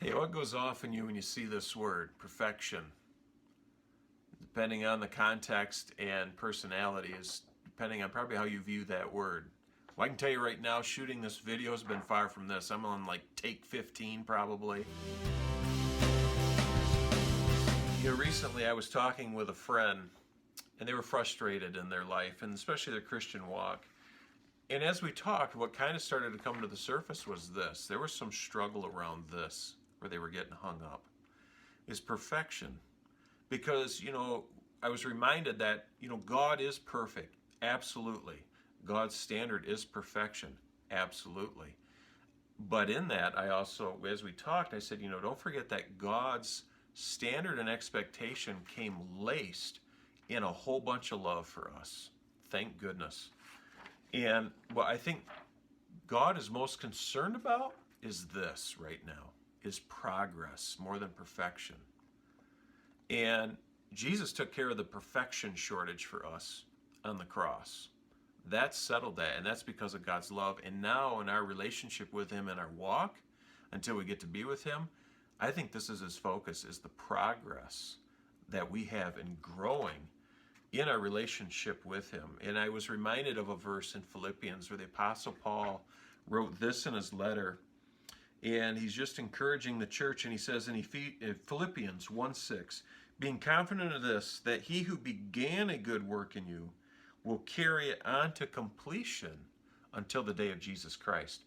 Hey, what goes off in you when you see this word, perfection? Depending on the context and personality is depending on probably how you view that word. Well, I can tell you right now, shooting this video has been far from this. I'm on like take 15 probably. Recently I was talking with a friend and they were frustrated in their life and especially their Christian walk. And as we talked, what kind of started to come to the surface was this. There was some struggle around this where they were getting hung up. Is perfection. Because, I was reminded that, God is perfect. Absolutely. God's standard is perfection. Absolutely. But in that, I also, as we talked, I said, don't forget that God's standard and expectation came laced in a whole bunch of love for us. Thank goodness. And what I think God is most concerned about is this right now, is progress more than perfection. And Jesus took care of the perfection shortage for us on the cross. That settled that, and that's because of God's love. And now in our relationship with Him and our walk, until we get to be with Him, I think this is His focus, is the progress that we have in growing in our relationship with Him. And I was reminded of a verse in Philippians where the Apostle Paul wrote this in his letter, and he's just encouraging the church, and he says in Philippians 1:6, being confident of this, that He who began a good work in you will carry it on to completion until the day of Jesus Christ.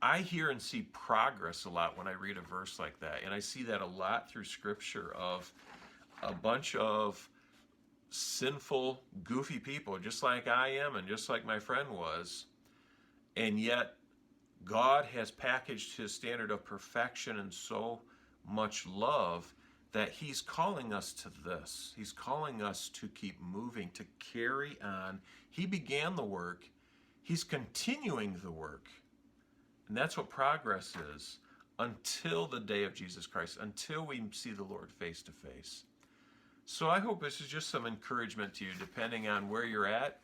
I hear and see progress a lot when I read a verse like that, and I see that a lot through Scripture of a bunch of sinful, goofy people, just like I am and just like my friend was, and yet God has packaged His standard of perfection and so much love that He's calling us to this. He's calling us to keep moving, to carry on. He began the work. He's continuing the work. And that's what progress is until the day of Jesus Christ, until we see the Lord face to face. So I hope this is just some encouragement to you, depending on where you're at.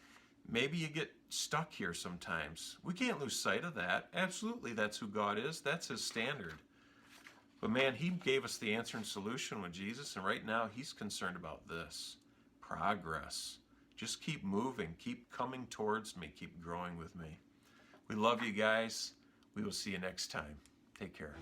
Maybe you get stuck here sometimes. We can't lose sight of that. Absolutely, that's who God is. That's His standard. But man, He gave us the answer and solution with Jesus, and right now He's concerned about this. Progress. Just keep moving. Keep coming towards me. Keep growing with me. We love you guys. We will see you next time. Take care.